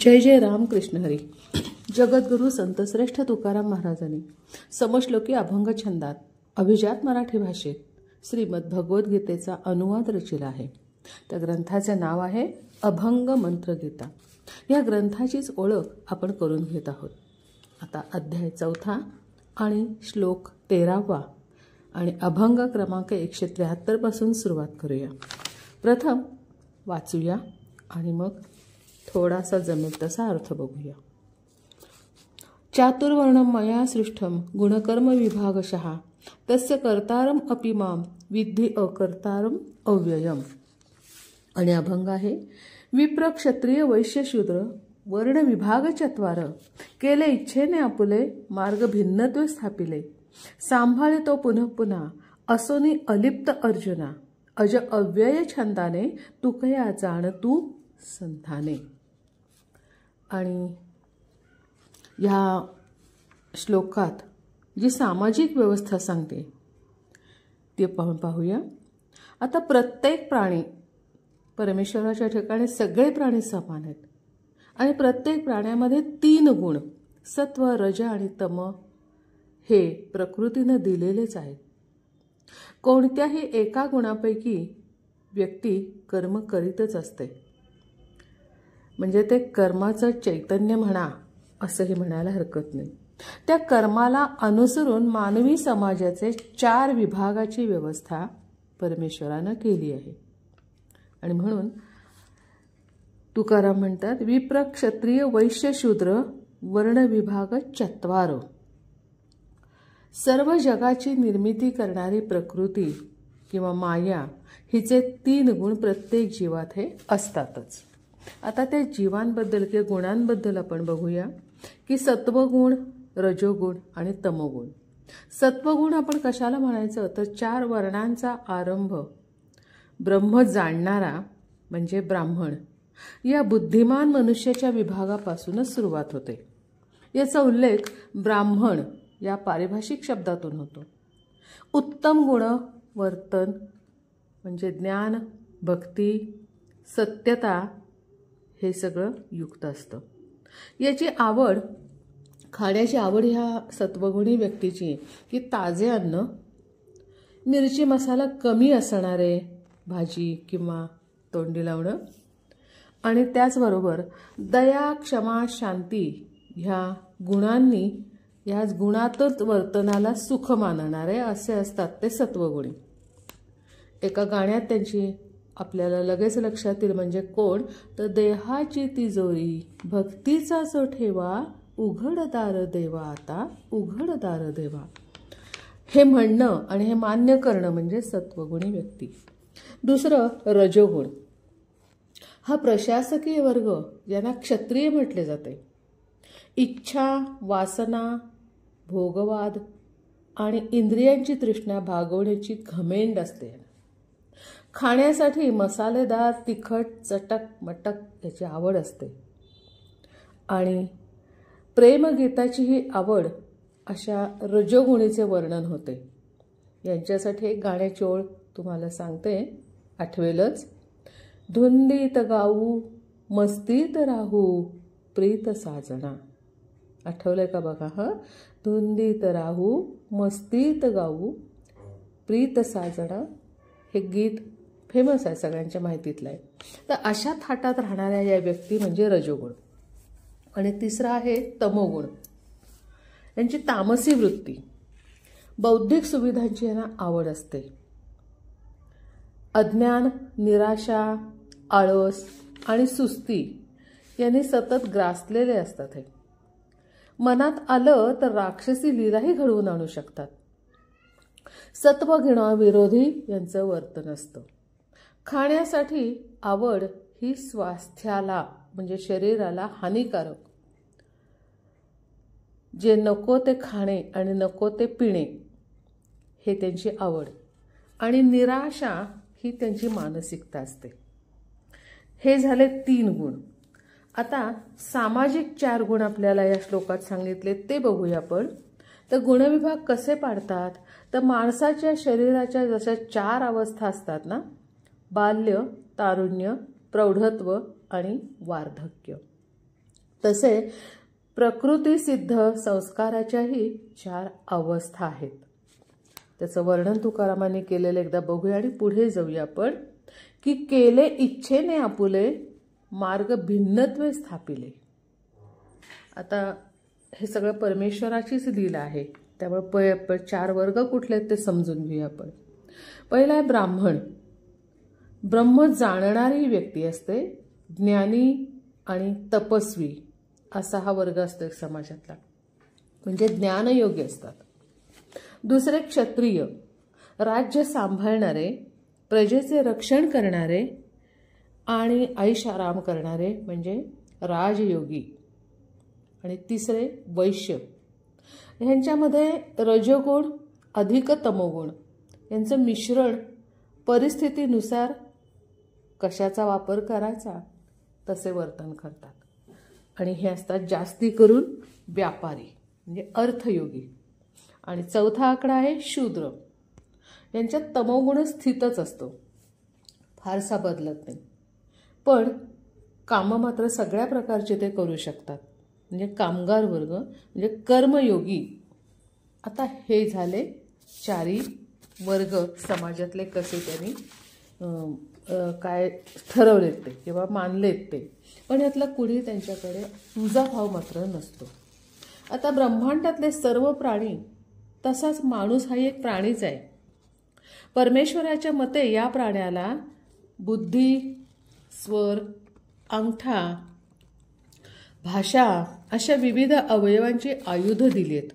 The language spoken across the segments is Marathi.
जय जय राम कृष्ण हरी. जगद्गुरु संतश्रेष्ठ तुकाराम महाराजांनी समश्लोकी अभंग छंदात अभिजात मराठी भाषेत श्रीमद भगवद्गीतेचा अनुवाद रचिला आहे. त्या ग्रंथाचे नाव आहे अभंग मंत्रगीता. या ग्रंथाचीच ओळख आपण करून घेत आहोत. आता अध्याय 4 आणि श्लोक 13 आणि अभंग क्रमांक 173 पासून सुरुवात करूया. प्रथम वाचूया आणि मग थोडासा जमेल तसा अर्थ बघूया. चातुर्वर्णम मया सृष्टम गुणकर्म विभागशः तस्य कर्तारम अपि माम विद्धि अकर्तारम अव्ययम. आणि अभंग आहे विप्र क्षत्रिय वैश्य शूद्र वर्ण विभाग चत्वार केले इच्छेने आपुले मार्ग भिन्नत्व स्थापिले सांभाळे तो पुनः पुन्हा असोनी अलिप्त अर्जुना अज अव्यय छंदाने तुकया जाण तू संताने. आणि ह्या श्लोकात जी सामाजिक व्यवस्था सांगते ते पाहूया. आता प्रत्येक प्राणी परमेश्वराच्या ठिकाणी सगळे प्राणी समान आहेत आणि प्रत्येक प्राण्यामध्ये 3 गुण सत्व रज आणि तम हे प्रकृतीने दिलेलेच आहेत. कोणत्याही एका गुणापैकी व्यक्ती कर्म करीतच असते. म्हणजे ते कर्माचं चैतन्य म्हणा असंही म्हणायला हरकत नाही. त्या कर्माला अनुसरून मानवी समाजाचे 4 विभागाची व्यवस्था परमेश्वरानं केली आहे. आणि म्हणून तुकाराम म्हणतात विप्र क्षत्रिय वैश्य शूद्र वर्ण विभाग चत्वार. सर्व जगाची निर्मिती करणारी प्रकृती किंवा माया हिचे 3 गुण प्रत्येक जीवात हे असतातच. आता त्या जीवांबद्दल किंवा गुणांबद्दल आपण बघूया की सत्वगुण रजोगुण आणि तमोगुण. सत्वगुण आपण कशाला म्हणायचं तर 4 वर्णांचा आरंभ ब्रह्म जाणणारा म्हणजे ब्राह्मण या बुद्धिमान मनुष्याच्या विभागापासूनच सुरुवात होते. याचा उल्लेख ब्राह्मण या पारिभाषिक शब्दातून होतो. उत्तम गुण वर्तन म्हणजे ज्ञान भक्ती सत्यता हे सगळं युक्त असतं. याची आवड खाण्याची आवड ह्या सत्वगुणी व्यक्तीची की ताजे अन्न मिरची मसाला कमी असणारे भाजी किंवा तोंडी लावणं आणि त्याचबरोबर दया क्षमा शांती ह्या गुणांनी ह्याच गुणातच वर्तनाला सुख मानणारे असे असतात ते सत्वगुणी. एका गाण्यात त्यांची आपल्याला लगेच लक्षात येईल म्हणजे कोण तर देहाची तिजोरी भक्तीचा जो ठेवा उघडदार देवा आता उघडदार देवा. हे म्हणणं आणि हे मान्य करणं म्हणजे सत्वगुणी व्यक्ती. दुसरं रजोगुण. हा प्रशासकीय वर्ग ज्यांना क्षत्रिय म्हटले जाते. इच्छा वासना भोगवाद आणि इंद्रियांची तृष्णा भागवण्याची घमेंड असते. खाण्यासाठी मसालेदार तिखट चटक मटक याची आवड असते आणि प्रेमगीताची ही आवड अशा रजोगुणीचे वर्णन होते. यांच्यासाठी एक गाण्याची ओळ तुम्हाला सांगते आठवेलच. धुंदीत गाऊ मस्तीत राहू प्रीत साजना. आठवलंय का बघा. धुंदीत राहू मस्तीत गाऊ प्रीत साजना हे गीत फेमस आहे सगळ्यांच्या माहितीतलं आहे. तर अशा थाटात राहणाऱ्या या व्यक्ती म्हणजे रजोगुण. आणि तिसरा आहे तमोगुण. यांची तामसी वृत्ती बौद्धिक सुविधांची यांना आवड असते. अज्ञान निराशा आळस आणि सुस्ती यांनी सतत ग्रासलेले असतात. हे मनात आलं तर राक्षसी लीलाही घडवून आणू शकतात. सत्वगुणा विरोधी यांचं वर्तन असतं. खाण्यासाठी आवड ही स्वास्थ्याला म्हणजे शरीराला हानिकारक जे नको ते खाणे आणि नको ते पिणे हे त्यांची आवड. आणि निराशा ही त्यांची मानसिकता असते. हे झाले 3 गुण. आता सामाजिक 4 गुण आपल्याला या श्लोकात सांगितले ते बघूया आपण. तर गुणविभाग कसे पाडतात तर माणसाच्या शरीराच्या जशा 4 अवस्था असतात ना बाल्य तारुण्य प्रौढत्व आणि वार्धक्य. तसे प्रकृतीसिद्ध संस्काराच्याही 4 अवस्था आहेत. त्याचं वर्णन तुकारामांनी केलेलं एकदा बघूया आणि पुढे जाऊया आपण. की केले इच्छेने आपुले मार्ग भिन्नत्वे स्थापिले. आता हे सगळं परमेश्वराचीच लीला आहे. त्यामुळे 4 वर्ग कुठले आहेत ते समजून घेऊया आपण. पहिला आहे ब्राह्मण. ब्रह्म जाणणारी व्यक्ती असते. ज्ञानी आणि तपस्वी असा हा वर्ग असतो एक समाजातला, म्हणजे ज्ञानयोगी असतात. दुसरे क्षत्रिय, राज्य सांभाळणारे, प्रजेचे रक्षण करणारे आणि ऐशाराम करणारे म्हणजे राजयोगी. आणि तिसरे वैश्य. ह्यांच्यामध्ये रजोगुण अधिक तमोगुण यांचं मिश्रण परिस्थितीनुसार कशाचा वापर करायचा तसे वर्तन करतात. आणि हे असतात जास्ती करून व्यापारी म्हणजे अर्थयोगी. आणि चौथा आकडा आहे शूद्र. यांच्यात तमोगुण स्थितच असतो, फारसा बदलत नाही, पण कामं मात्र सगळ्या प्रकारचे ते करू शकतात. म्हणजे कामगार वर्ग म्हणजे कर्मयोगी. आता हे झाले 4 वर्ग समाजातले कसे त्यांनी काय ठरवलेत ते किंवा मानलेत ते. पण यातला कुणी त्यांच्याकडे तुझा भाव मात्र नसतो. आता ब्रह्मांडातले सर्व प्राणी, तसाच माणूस हा एक प्राणीच आहे. परमेश्वराच्या मते या प्राण्याला बुद्धी, स्वर, अंगठा, भाषा अशा विविध अवयवांची आयुध दिली आहेत.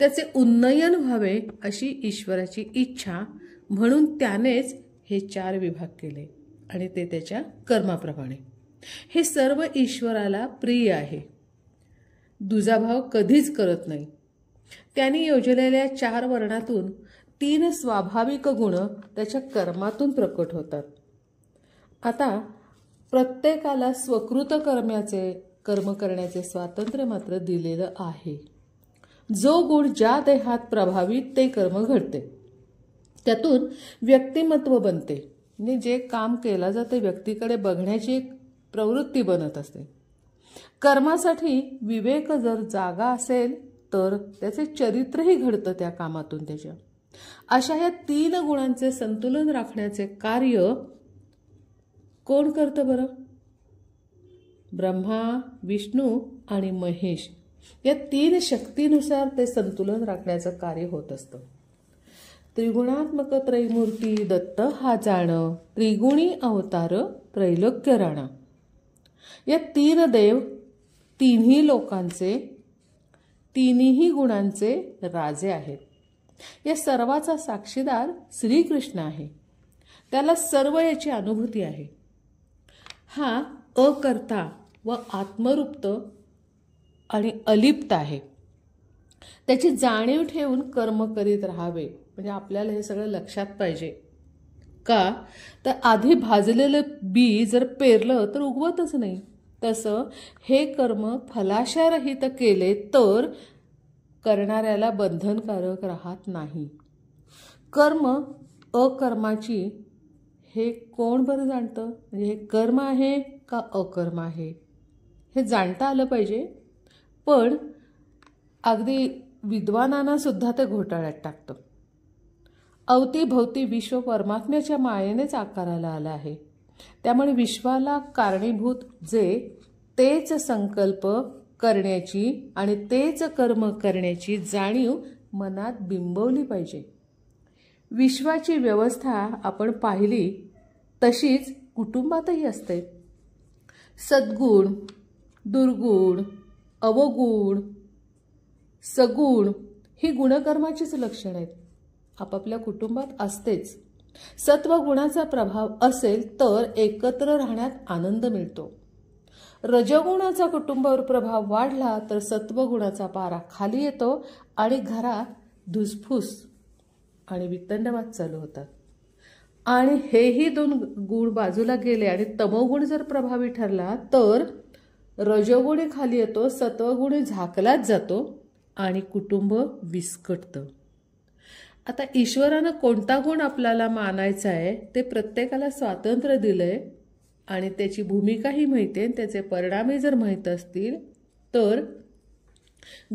त्याचे उन्नयन व्हावे अशी ईश्वराची इच्छा म्हणून त्यानेच हे 4 विभाग केले आणि ते त्याच्या कर्माप्रमाणे. हे सर्व ईश्वराला प्रिय आहे. दुजाभाव कधीच करत नाही. त्यांनी योजलेल्या 4 वर्णातून 3 स्वाभाविक गुण त्याच्या कर्मातून प्रकट होतात. आता प्रत्येकाला स्वकृत कर्म करण्याचे स्वातंत्र्य मात्र दिलेलं आहे. जो गुण ज्या देहात प्रभावित ते कर्म घडते. त्यातून व्यक्तिमत्व बनते. म्हणजे जे काम केलं जाते व्यक्तीकडे बघण्याची एक प्रवृत्ती बनत असते. कर्मासाठी विवेक जर जागा असेल तर त्याचे चरित्रही घडतं त्या कामातून त्याच्या. अशा या 3 गुणांचे संतुलन राखण्याचे कार्य कोण करतं बरं? ब्रह्मा, विष्णू आणि महेश या 3 शक्तीनुसार ते संतुलन राखण्याचं कार्य होत असतं. त्रिगुणात्मक त्रैमूर्ती दत्त हा जाण, त्रिगुणी अवतार त्रैलोक्य राणा. या 3 देव 3ही लोकांचे 3ही गुणांचे राजे आहेत. या सर्वाचा साक्षीदार श्रीकृष्ण आहे. त्याला सर्व याची अनुभूती आहे. हा अकर्ता व आत्मरूप्त आणि अलिप्त आहे. त्याची जाणीव ठेवून कर्म करीत राहावे. म्हणजे आपल्याला हे सगळं लक्षात पाहिजे. का तर आधी भाजलेलं बी जर पेरलं तर उगवतच नाही. तसं हे कर्म फलाशारहित केले तर करणाऱ्याला बंधनकारक राहत नाही. कर्म अकर्माची हे कोण बरं जाणतं? म्हणजे हे कर्म आहे का अकर्म आहे हे जाणता आलं पाहिजे. पण अगदी विद्वानांना सुद्धा ते घोटाळ्यात टाकतं. अवतीभवती विश्व परमात्म्याच्या मायेनेच आकाराला आलं आहे. त्यामुळे विश्वाला कारणीभूत जे तेच संकल्प करण्याची आणि तेच कर्म करण्याची जाणीव मनात बिंबवली पाहिजे. विश्वाची व्यवस्था आपण पाहिली तशीच कुटुंबातही असते. सद्गुण, दुर्गुण, अवगुण, सगुण ही गुणकर्माचीच लक्षणं आहेत. आपापल्या कुटुंबात असतेच. सत्वगुणाचा प्रभाव असेल तर एकत्र राहण्यात आनंद मिळतो. रजगुणाचा कुटुंबावर प्रभाव वाढला तर सत्वगुणाचा पारा खाली येतो आणि घरात धुसफूस आणि वितंडवाद चालू होतात. आणि हेही 2 गुण बाजूला गेले आणि तमोगुण जर प्रभावी ठरला तर रजोगुणी खाली येतो, सत्वगुणी झाकलाच जातो आणि कुटुंब विस्कटतं. आता ईश्वरानं कोणता गुण आपल्याला मानायचा आहे ते प्रत्येकाला स्वातंत्र्य दिलंय. आणि त्याची भूमिकाही माहिती आहे, त्याचे परिणामही जर माहीत असतील तर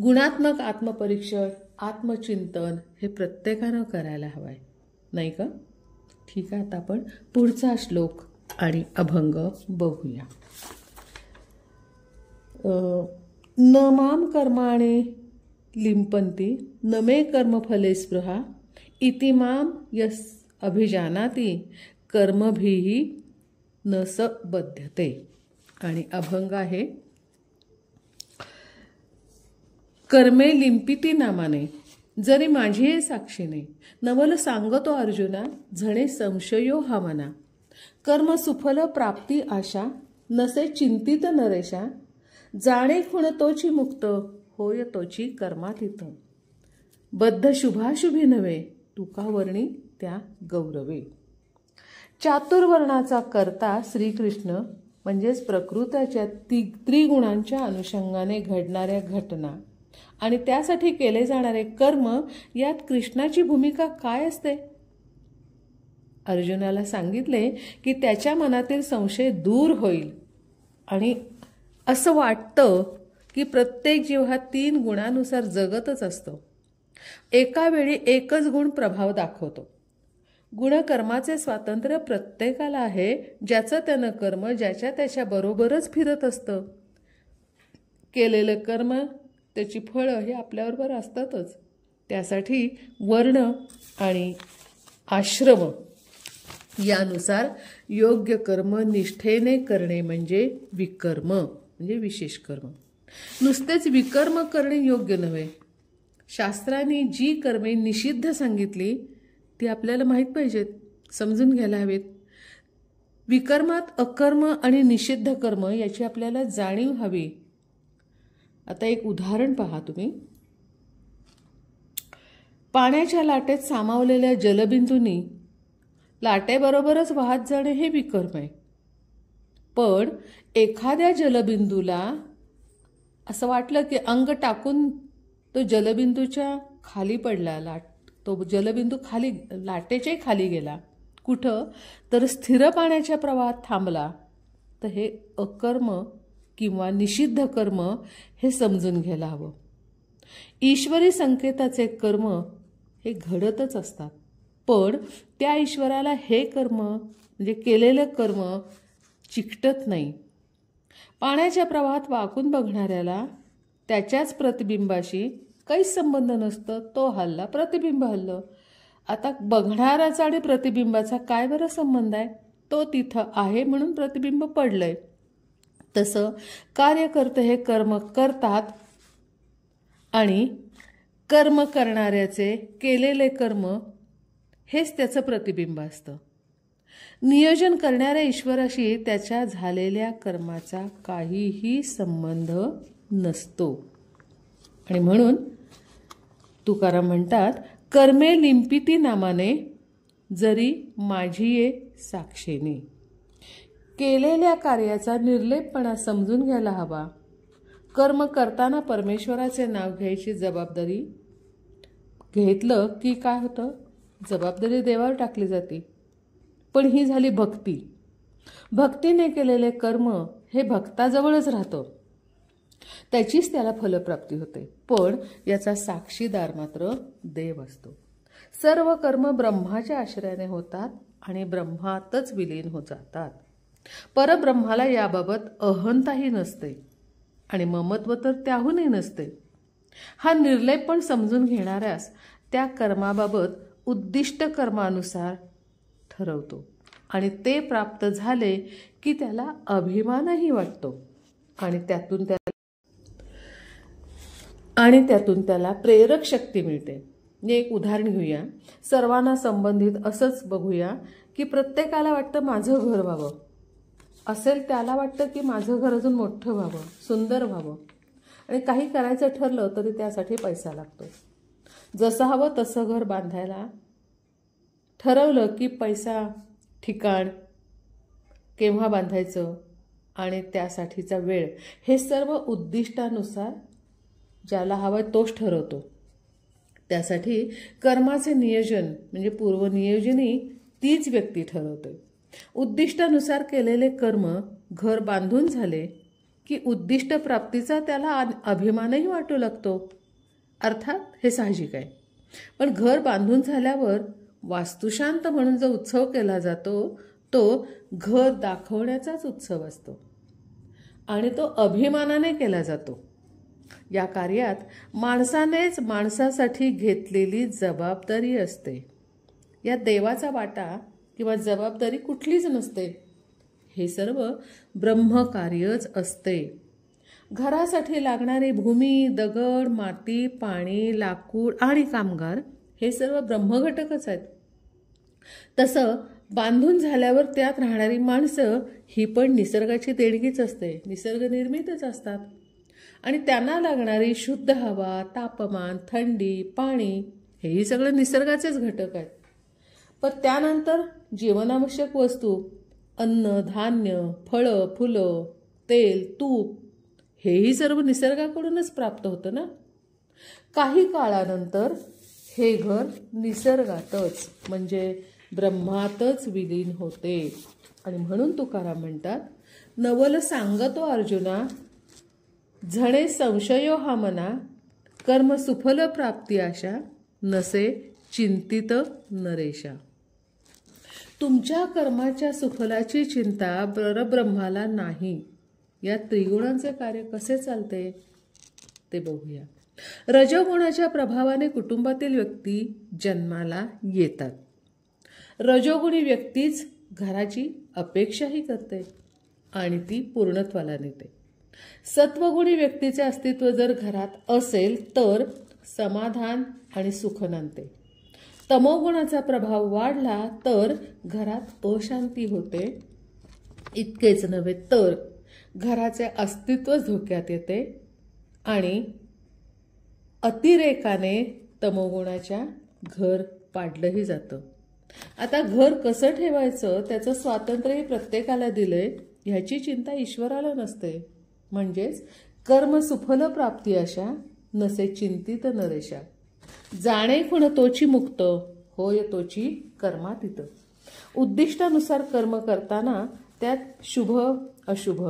गुणात्मक आत्मपरीक्षण, आत्मचिंतन हे प्रत्येकानं करायला हवं आहे, नाही का? ठीक आहे, आता आपण पुढचा श्लोक आणि अभंग बघूया. न माम कर्माणे लिंपंती न मे कर्मफले स्पृहा इति माम यस अभिजानाति कर्मभिः न स बध्यते. आणि अभंग आहे, कर्मे लिंपिती नामाने जरी माझी साक्षीने नवल सांगतो अर्जुना झणे संशयो हा मना. कर्म सुफल प्राप्ती आशा नसे चिंतित नरेशा जाणे खुण तोची मुक्त होय तोची कर्मातीत. बद्ध शुभाशुभी नव्हे तुका वर्णी त्या गौरवे. चातुर्वर्णाचा कर्ता श्रीकृष्ण म्हणजेच प्रकृतीच्या त्रिगुणांच्या अनुषंगाने घडणाऱ्या घटना आणि त्यासाठी केले जाणारे कर्म यात कृष्णाची भूमिका काय असते. अर्जुनाला सांगितले की त्याच्या मनातील संशय दूर होईल आणि असं वाटतं की प्रत्येक जीव हा 3 गुणांनुसार जगतच असतो. एका वेळी एकच गुण प्रभाव दाखवतो. गुणकर्माचे स्वातंत्र्य प्रत्येकाला आहे, ज्याचं त्यानं कर्म ज्याच्या त्याच्या बरोबरच फिरत असतं. केलेलं कर्म त्याची फळं हे आपल्याबरोबर असतातच. त्यासाठी वर्ण आणि आश्रम यानुसार योग्य कर्म निष्ठेने करणे म्हणजे विकर्म, म्हणजे विशेष कर्म. नुसतेच विकर्म करणे योग्य नव्हे. शास्त्रांनी जी कर्मे निषिद्ध सांगितली ती आपल्याला माहीत पाहिजेत, समजून घ्यायला हवेत. विकर्मात अकर्म आणि निषिद्ध कर्म याची आपल्याला जाणीव हवी. आता एक उदाहरण पहा तुम्ही. पाण्याच्या लाटेत सामावलेल्या जलबिंदूंनी लाटेबरोबरच वाहत जाणे हे विकर्म आहे. पण एखाद्या जलबिंदूला असं वाटलं की अंग टाकून तो जलबिंदूच्या खाली पडला, तो जलबिंदू खाली लाटेच्या खाली गेला. कुठं तर स्थिर पाण्याच्या प्रवाहात थांबला, तर हे अकर्म किंवा निषिद्ध कर्म हे समजून घ्यायला हवं. ईश्वरी संकेताचे कर्म हे घडतच असतात, पण त्या ईश्वराला हे कर्म म्हणजे केलेलं कर्म चिकटत नाही. पाण्याच्या प्रवाहात वाकून बघणाऱ्याला त्याच्याच प्रतिबिंबाशी काहीच संबंध नसतं. तो हल्ला, प्रतिबिंब हल्लं. आता बघणाराचा आणि प्रतिबिंबाचा काय बरं संबंध आहे? तो तिथं आहे म्हणून प्रतिबिंब पडलंय. तसं कार्यकर्ते हे कर्म करतात आणि कर्म करणाऱ्याचे केलेले कर्म हेच त्याचं प्रतिबिंब असतं. नियोजन करणाऱ्या ईश्वराशी त्याच्या झालेल्या कर्माचा काहीही संबंध नसतो. आणि म्हणून तुकाराम म्हणतात, कर्मे लिंपिती नामाने जरी माझी ये साक्षीने. केलेल्या कार्याचा निर्लेपपणा समजून घ्यायला हवा. कर्म करताना परमेश्वराचे नाव घ्यायची जबाबदारी घेतलं की काय होतं, जबाबदारी देवावर टाकली जाते. पण ही झाली भक्ती. भक्तीने केलेले कर्म हे भक्ताजवळच राहतं, त्याचीच त्याला फलप्राप्ती होते. पण याचा साक्षीदार मात्र देव असतो. सर्व कर्म ब्रह्माच्या आश्रयाने होतात आणि ब्रह्मातच विलीन होत जातात. परब्रह्माला याबाबत अहंताही नसते आणि ममत्व तर त्याहूनही नसते. हा निर्लेपपण समजून घेणाऱ्यास त्या कर्माबाबत उद्दिष्ट कर्मानुसार ठरवतो आणि ते प्राप्त झाले की त्याला अभिमानही वाटतो आणि त्यातून त्याला प्रेरक शक्ती मिळते. एक उदाहरण घेऊया. सर्वांना संबंधित असंच बघूया की प्रत्येकाला वाटतं माझं घर व्हावं, असेल त्याला वाटतं की माझं घर अजून मोठं व्हावं, सुंदर व्हावं. आणि काही करायचं ठरलं तरी त्यासाठी पैसा लागतो. जसं हवं तसं घर बांधायला ठरवलं की पैसा, ठिकाण, केव्हा बांधायचं आणि त्यासाठीचा वेळ हे सर्व उद्दिष्टानुसार ज्याला हवं तोच ठरवतो. त्यासाठी कर्माचे नियोजन म्हणजे पूर्वनियोजनही तीच व्यक्ती ठरवते. उद्दिष्टानुसार केलेले कर्म घर बांधून झाले की उद्दिष्ट प्राप्तीचा त्याला अभिमानही वाटू लागतो. अर्थात हे साहजिक आहे. पण घर बांधून झाल्यावर वास्तुशांत म्हणून जो उत्सव केला जातो तो घर दाखवण्याचाच उत्सव असतो आणि तो अभिमानाने केला जातो. या कार्यात माणसानेच माणसासाठी घेतलेली जबाबदारी असते. यात देवाचा वाटा किंवा जबाबदारी कुठलीच नसते. हे सर्व ब्रह्मकार्यच असते. घरासाठी लागणारी भूमी, दगड, माती, पाणी, लाकूड आणि कामगार हे सर्व ब्रह्मघटकच आहेत. तसं बांधून झाल्यावर त्यात राहणारी माणसं ही पण निसर्गाची देणगीच असते. निसर्ग निर्मितच असतात आणि त्यांना लागणारी शुद्ध हवा, तापमान, थंडी, पाणी हेही सगळं निसर्गाचेच घटक आहेत. पण त्यानंतर जीवनावश्यक वस्तू, अन्न, धान्य, फळं, फुलं, तेल, तूप हेही सर्व निसर्गाकडूनच प्राप्त होतं ना. काही काळानंतर हे घर निसर्गातच म्हणजे ब्रह्मातच विलीन होते. आणि म्हणून तुकाराम म्हणतात, नवल सांगतो अर्जुना, झणे संशयो हा मना, कर्म सुफल प्राप्ती आशा, नसे चिंतित नरेशा. तुमच्या कर्माच्या सुफलाची चिंता परब्रह्माला नाही. या त्रिगुणांचे कार्य कसे चालते ते बघूया. रजोगुणाच्या प्रभावाने कुटुंबातील व्यक्ती जन्माला येतात. रजोगुणी व्यक्तीच घराची अपेक्षाही करते आणि ती पूर्णत्वाला नेते. सत्वगुणी व्यक्तीचे अस्तित्व जर घरात असेल तर समाधान आणि सुख नांदते. तमोगुणाचा प्रभाव वाढला तर घरात अशांती होते. इतकेच नव्हे तर घराचे अस्तित्व धोक्यात येते आणि अतिरेकाने तमोगुणाच्या घर पाडलंही जातं. आता घर कसं ठेवायचं त्याचं स्वातंत्र्यही प्रत्येकाला दिलंय, ह्याची चिंता ईश्वराला नसते. म्हणजेच कर्म सुफल प्राप्ती अशा, नसे चिंतित नरेशा. जाणे खुण तोची मुक्त, होय तोची कर्मातीत. उद्दिष्टानुसार कर्म करताना त्यात शुभ अशुभ,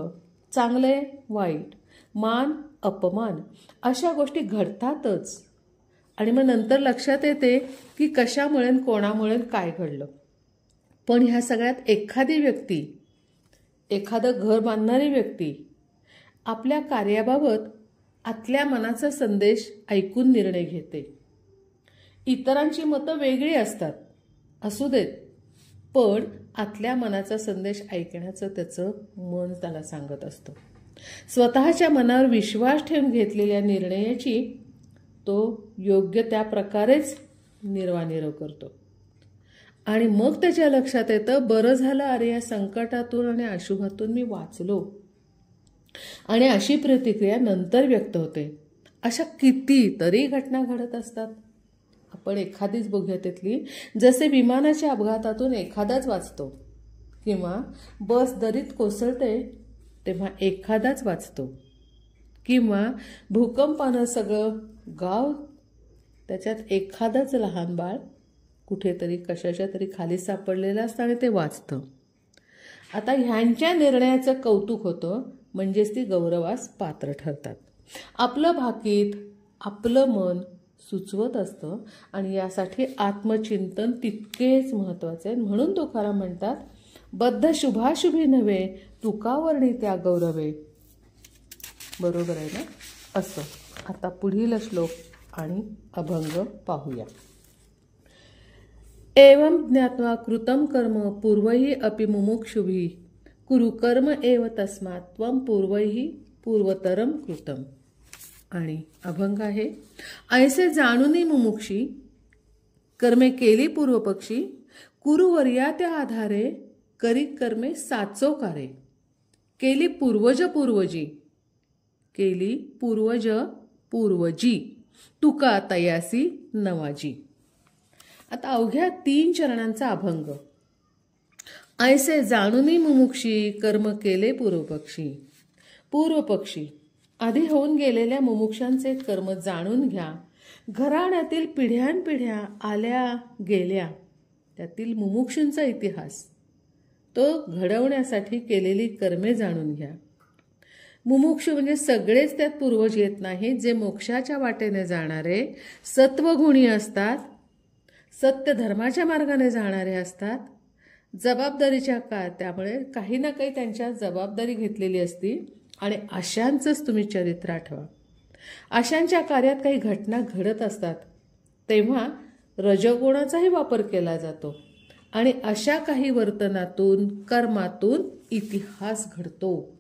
चांगले वाईट, मान अपमान अशा गोष्टी घडतातच. आणि मग नंतर लक्षात येते की कशामुळे कोणामुळे काय घडलं. पण ह्या सगळ्यात एखादी व्यक्ती, एखादं घर बांधणारी व्यक्ती आपल्या कार्याबाबत आतल्या मनाचा संदेश ऐकून निर्णय घेते. इतरांची मतं वेगळी असतात, असू देत, पण आतल्या मनाचा संदेश ऐकण्याचं त्याचं मन त्याला सांगत असतं. स्वतःच्या मनावर विश्वास ठेवून घेतलेल्या निर्णयाची तो योग्य त्या प्रकारेच निर्वानिर्व करतो. आणि मग त्याच्या लक्षात येतं, बरं झालं अरे या संकटातून आणि अशुभातून मी वाचलो. आणि अशी प्रतिक्रिया नंतर व्यक्त होते. अशा कितीतरी घटना घडत असतात. आपण एखादीच बघूया त्यातली. जसे विमानाच्या अपघातातून एखादाच वाचतो किंवा बस दरीत कोसळते तेव्हा एखादाच वाचतो किंवा भूकंपानं सगळं गाव, त्याच्यात एखादंच लहान बाळ कुठेतरी कशाच्या तरी खाली सापडलेलं असतं आणि ते वाचतं. आता ह्यांच्या निर्णयाचं कौतुक होतं, म्हणजेच ती गौरवास पात्र ठरतात. आपलं भाकीत आपलं मन सुचवत असतं आणि यासाठी आत्मचिंतन तितकेच महत्त्वाचे आहे. म्हणून तुकाराम म्हणतात, बद्ध शुभाशुभी नव्हे, तुकावर्णी त्या गौरवे. बरोबर आहे ना. असं आता पुढील श्लोक आणि अभंग पाहूया. एवं ज्ञात्वा कृतं कर्म पूर्वैः अपि मुमुक्षुभिः कुरु कर्म एव तस्मात् त्वं पूर्वैः पूर्वतरं कृतं. आणि अभंग आहे, ऐसे जाणूनी मुमुक्षी कर्मे केली पूर्वपक्षी कुरुवर्या त्या आधारे करी कर्मे साचो कारे केली पूर्वज पूर्वजी केली पूर्वज पूर्वजी तुका तयासी नवाजी. आता अवघ्या 3 चरणांचा अभंग. ऐसे जाणूनी मुमुक्षी कर्म केले पूर्वपक्षी. पूर्वपक्षी आधी होऊन गेलेल्या मुमुक्षांचे कर्म जाणून घ्या. घराण्यातील पिढ्यानपिढ्या आल्या गेल्या त्यातील मुमुक्षूंचा इतिहास तो घडवण्यासाठी केलेली कर्मे जाणून घ्या. मुमुक्षु म्हणजे सगळेच त्यात पूर्वज येत नाहीत. जे मोक्षाच्या वाटेने जाणारे सत्वगुणी असतात, सत्य धर्माच्या मार्गाने जाणारे असतात, जबाबदारीच्या त्यामुळे काही ना काही त्यांच्या जबाबदारी घेतलेली असती आणि अशांचंच तुम्ही चरित्र आठवा. अशांच्या कार्यात काही घटना घडत असतात तेव्हा रजोगुणाचाही वापर केला जातो आणि अशा काही वर्तनातून कर्मातून इतिहास घडतो.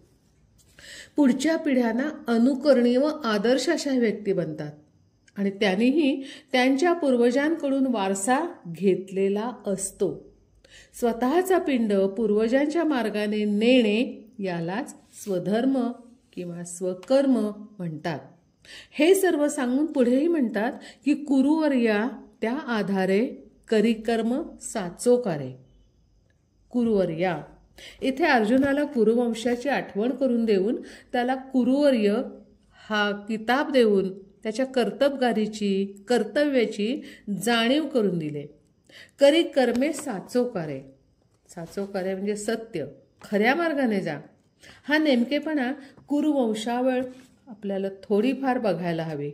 पुढच्या पिढ्यांना अनुकरणीय व आदर्श अशा व्यक्ती बनतात आणि त्यांनीही त्यांच्या पूर्वजांकडून वारसा घेतलेला असतो. स्वतःचा पिंड पूर्वजांच्या मार्गाने नेणे यालाच स्वधर्म किंवा स्वकर्म म्हणतात. हे सर्व सांगून पुढेही म्हणतात की कुरुवर्या त्या आधारे करी कर्म साचोकारे. कुरुवर्या इथे अर्जुनाला कुरुवंशाची आठवण करून देऊन त्याला कुरुवर्य हा किताब देऊन त्याच्या कर्तव्याची जाणीव करून दिले. करी कर्मे साचोकारे. साचोकारे म्हणजे सत्य, खऱ्या मार्गाने जा. हा नेमकेपणा कुरुवंशावळ आपल्याला थोडीफार बघायला हवी.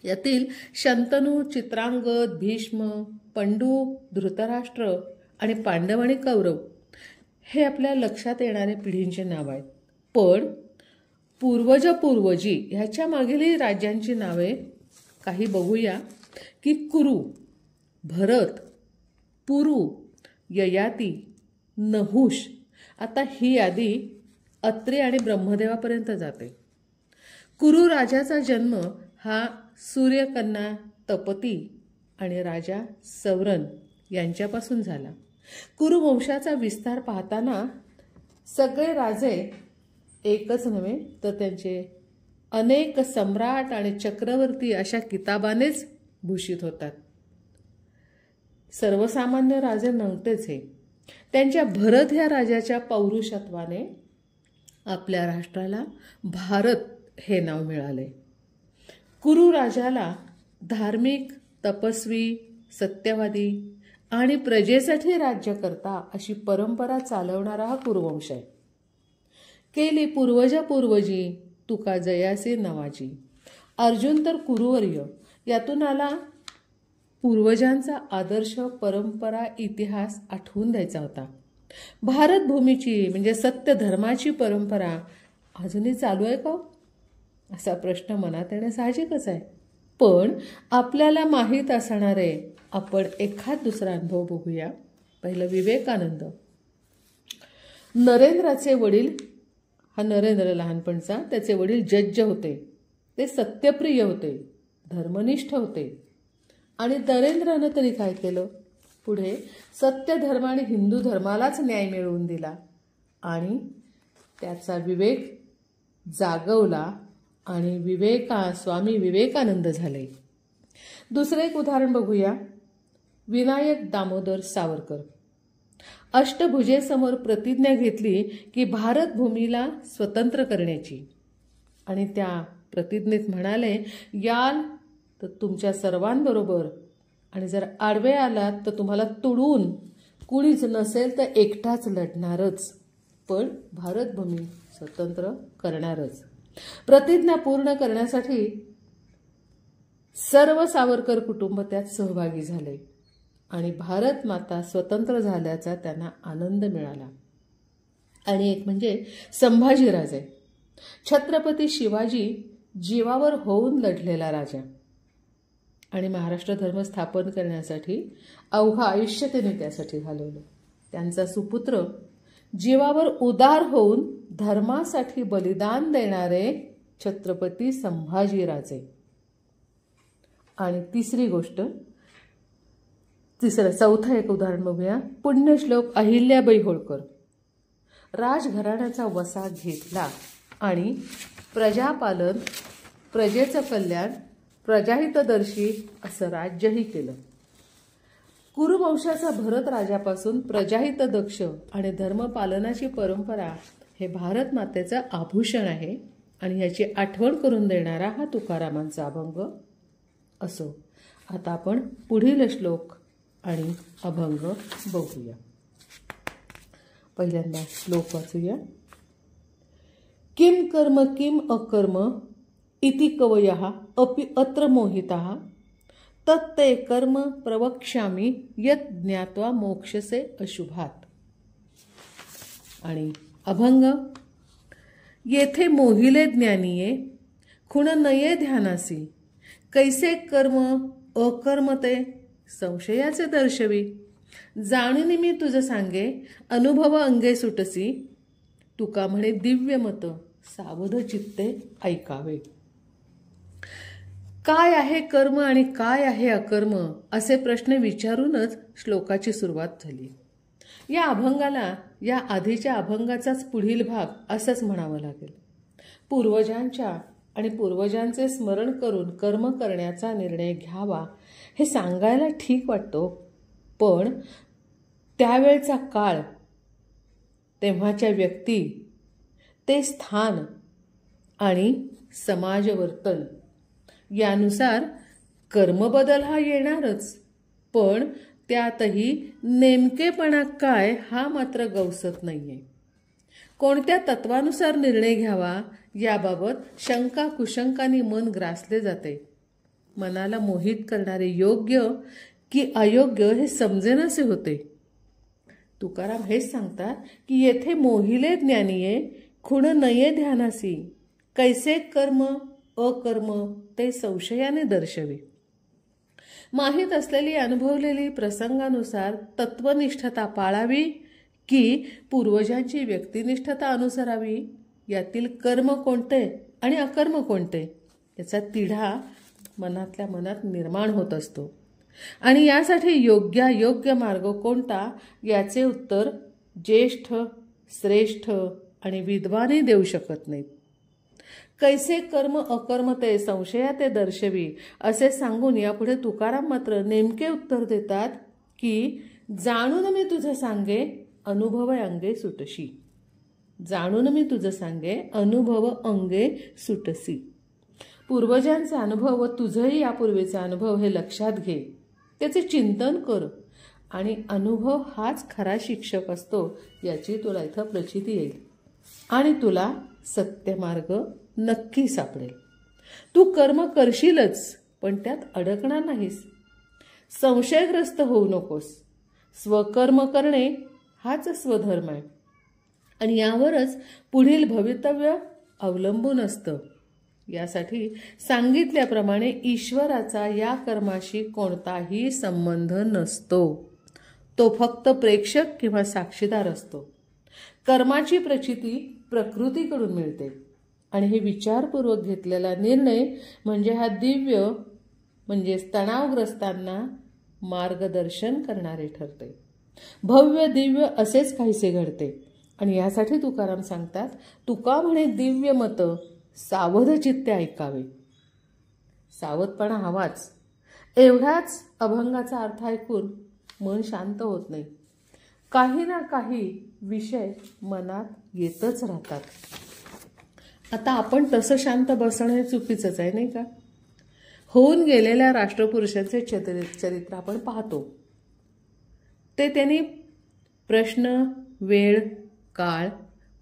यातील शंतनू, चित्रांगद, भीष्म, पंडू, धृतराष्ट्र आणि पांडव आणि कौरव हे आपल्या लक्षात येणारे पिढींचे नाव आहेत. पण पूर्वजी ह्याच्या मागील राज्यांची नावे काही बघूया की कुरु, भरत, पुरु, ययाती, नहुष. आता ही यादी अत्रि आणि ब्रह्मदेवापर्यंत जाते. कुरु राजाचा जन्म हा सूर्यकन्या तपती आणि राजा सौरन यांच्यापासून झाला. कुरुवंशाचा विस्तार पाहताना सगळे राजे एकच नव्हे तर त्यांचे अनेक सम्राट आणि चक्रवर्ती अशा किताबानेच भूषित होतात. सर्वसामान्य राजे नव्हतेच हे. त्यांच्या भरत ह्या राजाच्या पौरुषत्वाने आपल्या राष्ट्राला भारत हे नाव मिळाले. कुरु राजाला धार्मिक, तपस्वी, सत्यवादी आणि प्रजेसाठी राज्यकर्ता अशी परंपरा चालवणारा हा कुरुवंश आहे. केली पूर्वजी तुका जयासी नवाजी. अर्जुन तर कुरुवर्य यातून आला. पूर्वजांचा आदर्श, परंपरा, इतिहास आठवून द्यायचा होता. भारत भूमीची म्हणजे सत्य धर्माची परंपरा अजूनही चालू आहे का असा प्रश्न मनात येणे साहजिकच आहे. पण आपल्याला माहीत असणारे आपण एखाद दुसरा अनुभव बघूया. पहिलं विवेकानंद. नरेंद्राचे वडील, हा नरेंद्र लहानपणचा, त्याचे वडील जज्ज होते. ते सत्यप्रिय होते, धर्मनिष्ठ होते. आणि नरेंद्रानं तरी काय केलं, पुढे सत्य धर्म आणि हिंदू धर्मालाच न्याय मिळवून दिला आणि त्याचा विवेक जागवला आणि स्वामी विवेकानंद झाले. दुसरे एक उदाहरण बघूया. विनायक दामोदर सावरकर. अष्टभुजेसमोर प्रतिज्ञा घेतली की भारत भूमीला स्वतंत्र करण्याची आणि त्या प्रतिज्ञेत म्हणाले, याल तर तुमच्या सर्वांबरोबर आणि जर आडवे आलात तर तुम्हाला तुडून, कुणीच नसेल तर एकटाच लढणारच, पण भारत भूमी स्वतंत्र करणारच. प्रतिज्ञा पूर्ण करण्यासाठी सर्व सावरकर कुटुंब त्यात सहभागी झाले आणि भारत माता स्वतंत्र झाल्याचा त्यांना आनंद मिळाला. आणि एक म्हणजे संभाजीराजे. छत्रपती शिवाजी जीवावर होऊन लढलेला राजा आणि महाराष्ट्र धर्म स्थापन करण्यासाठी अवघं आयुष्य त्यांनी त्यासाठी घालवलं. त्यांचा सुपुत्र जीवावर उदार होऊन धर्मासाठी बलिदान देणारे छत्रपती संभाजीराजे. आणि चौथं एक उदाहरण बघूया. पुण्यश्लोक अहिल्याबाई होळकर. राजघराण्याचा वसा घेतला आणि प्रजापालन, प्रजेचं कल्याण, प्रजाहितदर्शी असं राज्यही केलं. कुरुवंशाचा भरत राजापासून प्रजाहितदक्ष आणि धर्मपालनाची परंपरा हे भारत मातेचं आभूषण आहे आणि याची आठवण करून देणारा हा तुकारामांचा अभंग असो. आता आपण पुढील श्लोक आणि अभंग बघूया. पहिल्यांदा श्लोक वाचूया. किम कर्म किम अकर्म इति कवयः अपि अत्र मोहिताः तत्ते कर्म प्रवक्ष्यामि यत् ज्ञात्वा मोक्षसे अशुभात. आणि अभंग. येथे मोहिले ज्ञानीये खुण नये ध्यानासी कैसे कर्म अकर्म ते संशयाचे दर्शवी. जाणून मी तुझं सांगे अनुभव अंगे सुटसी तुका म्हणे दिव्य मत सावध चित्ते ऐकावे. काय आहे कर्म आणि काय आहे अकर्म असे प्रश्न विचारूनच श्लोकाची सुरुवात झाली. या अभंगाला या आधीच्या अभंगाचाच पुढील भाग असंच म्हणावं लागेल. पूर्वजांच्या आणि पूर्वजांचे स्मरण करून कर्म करण्याचा निर्णय घ्यावा हे सांगायला ठीक वाटतो, पण त्यावेळचा काळ, तेव्हाच्या व्यक्ती, ते स्थान आणि समाजवर्तन यानुसार कर्मबदल हा येणारच, पण त्यातही नेमकेपणा काय हा मात्र गवसत नाहीये. कोणत्या तत्वानुसार निर्णय घ्यावा याबाबत शंका कुशंकांनी मन ग्रासले जाते. मनाला मोहित करणारे योग्य की अयोग्य हे समजेनासे होते. तुकाराम हेच सांगतात की येथे मोहिले ज्ञानीये खुण नये ध्यानासी कैसे कर्म अकर्म ते संशयाने दर्शवी. माहीत असलेली अनुभवलेली प्रसंगानुसार तत्वनिष्ठता पाळावी की पूर्वजांची व्यक्तिनिष्ठता अनुसरावी. यातील कर्म कोणते आणि अकर्म कोणते याचा तिढा मनातल्या मनात निर्माण होत असतो, आणि यासाठी योग्य मार्ग कोणता याचे उत्तर ज्येष्ठ, श्रेष्ठ आणि विद्वानही देऊ शकत नाहीत. कैसे कर्म अकर्म ते संशया ते दर्शवी असे सांगून यापुढे तुकाराम मात्र नेमके उत्तर देतात की जाणून मी तुझं सांगे अनुभव अंगे सुटशी. जाणून मी तुझं सांगे अनुभव अंगे सुटसी. पूर्वजांचे अनुभव व तुझंही यापूर्वीचा अनुभव हे लक्षात घे, त्याचे चिंतन कर, आणि अनुभव हाच खरा शिक्षक असतो याची तुला इथं प्रचिती येईल आणि तुला सत्यमार्ग नक्की सापडेल. तू कर्म करशीलच, पण त्यात अडकणार नाहीस. संशयग्रस्त होऊ नकोस. स्वकर्म करणे हाच स्वधर्म आहे आणि यावरच पुढील भवितव्य अवलंबून असतं. यासाठी सांगितल्याप्रमाणे ईश्वराचा या कर्माशी कोणताही संबंध नसतो. तो फक्त प्रेक्षक किंवा साक्षीदार असतो. कर्माची प्रचिती प्रकृतीकडून मिळते आणि हे विचारपूर्वक घेतलेला निर्णय म्हणजे हा दिव्य म्हणजेच तणावग्रस्तांना मार्गदर्शन करणारे ठरते. भव्य दिव्य असेच काहीसे घडते आणि यासाठी तुकाराम सांगतात तुका म्हणे दिव्य मत सावध चित्ते ऐकावे. सावधपणा हवाच. एवढाच अभंगाचा अर्थ ऐकून मन शांत होत नाही. काही ना काही विषय मनात येतच राहतात. आता आपण तसं शांत बसणं हे चुकीचंच आहे, नाही का? होऊन गेलेल्या राष्ट्रपुरुषांचे चरित्र आपण पाहतो. ते त्यांनी प्रश्न, वेळ, काळ,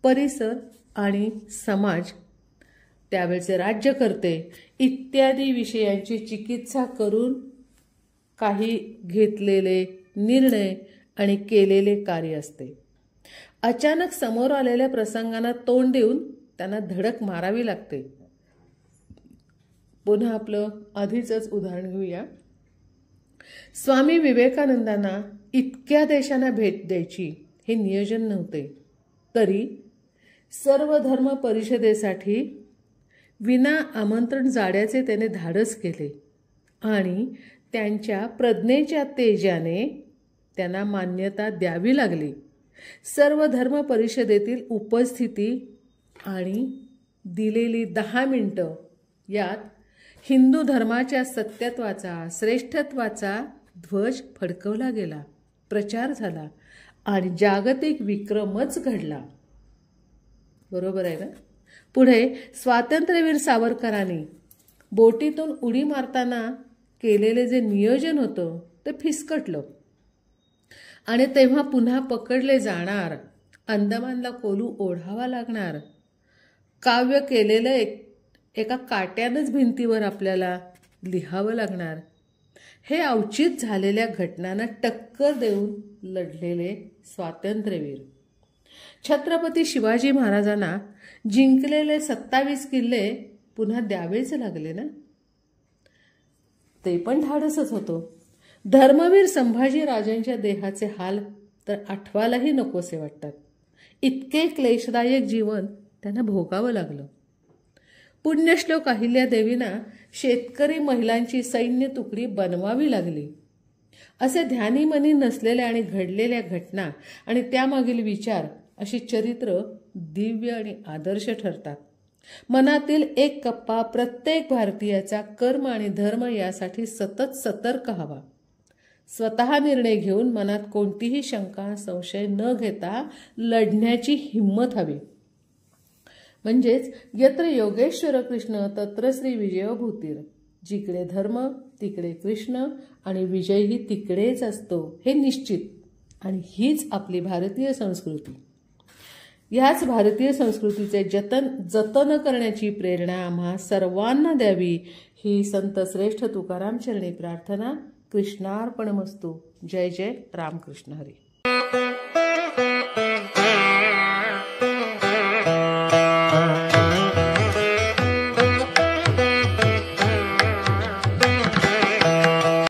परिसर आणि समाज, त्यावेळचे राज्यकर्ते इत्यादी विषयांची चिकित्सा करून काही घेतलेले निर्णय आणि केलेले कार्य असते. अचानक समोर आलेल्या प्रसंगांना तोंड देऊन त्यांना धडक मारावी लागते. पुन्हा आपलं आधीचंच उदाहरण घेऊया. स्वामी विवेकानंदांना इतक्या देशांना भेट द्यायची हे नियोजन नव्हते, तरी सर्व धर्म परिषदेसाठी विना आमंत्रण जाण्याचे त्याने धाडस केले आणि त्यांच्या प्रज्ञेच्या तेजाने त्यांना मान्यता द्यावी लागली. सर्व धर्म परिषदेतील उपस्थिती आणि दिलेली 10 मिनिटं यात हिंदू धर्माच्या सत्यत्वाचा, श्रेष्ठत्वाचा ध्वज फडकवला गेला, प्रचार झाला आणि जागतिक विक्रमच घडला. बरोबर आहे ना? पुढे स्वातंत्र्यवीर सावरकरांनी बोटीतून उडी मारताना केलेले जे नियोजन होतं ते फिसकटलं आणि तेव्हा पुन्हा पकडले जाणार अंदमानला कोलू ओढावा लागणार, काव्य केलेलं एका काट्यानंच भिंतीवर आपल्याला लिहावं लागणार, हे अवचित झालेल्या घटनांना टक्कर देऊन लढलेले स्वातंत्र्यवीर. छत्रपती शिवाजी महाराजांना जिंकलेले 27 किल्ले पुन्हा द्यावेच लागले ना. ते पण धाडसच होतं. धर्मवीर संभाजी राजांच्या देहाचे हाल तर आठवायलाही नकोसे वाटतात. इतके क्लेशदायक जीवन त्यांना भोगावं लागलं. पुण्यश्लोक अहिल्यादेवींना शेतकरी महिलांची सैन्य तुकडी बनवावी लागली. असे ध्यानीमनी नसलेल्या आणि घडलेल्या घटना आणि त्यामागील विचार अशी चरित्र दिव्य आणि आदर्श ठरतात. मनातील एक कप्पा प्रत्येक भारतीयाचा कर्म आणि धर्म यासाठी सतत सतर्क हवा. स्वतः निर्णय घेऊन मनात कोणतीही शंका संशय न घेता लढण्याची हिंमत हवी. म्हणजेच यत्र योगेश्वर कृष्ण तत्र श्री विजयोभूतीर. जिकडे धर्म तिकडे कृष्ण आणि विजयही तिकडेच असतो हे निश्चित. आणि हीच आपली भारतीय संस्कृती. ह्याच भारतीय संस्कृतीचे जतन करण्याची प्रेरणा आम्हा सर्वांना द्यावी ही संत श्रेष्ठ तुकाराम चरणी प्रार्थना. कृष्णार्पणमस्तु. जय जय रामकृष्ण हरी.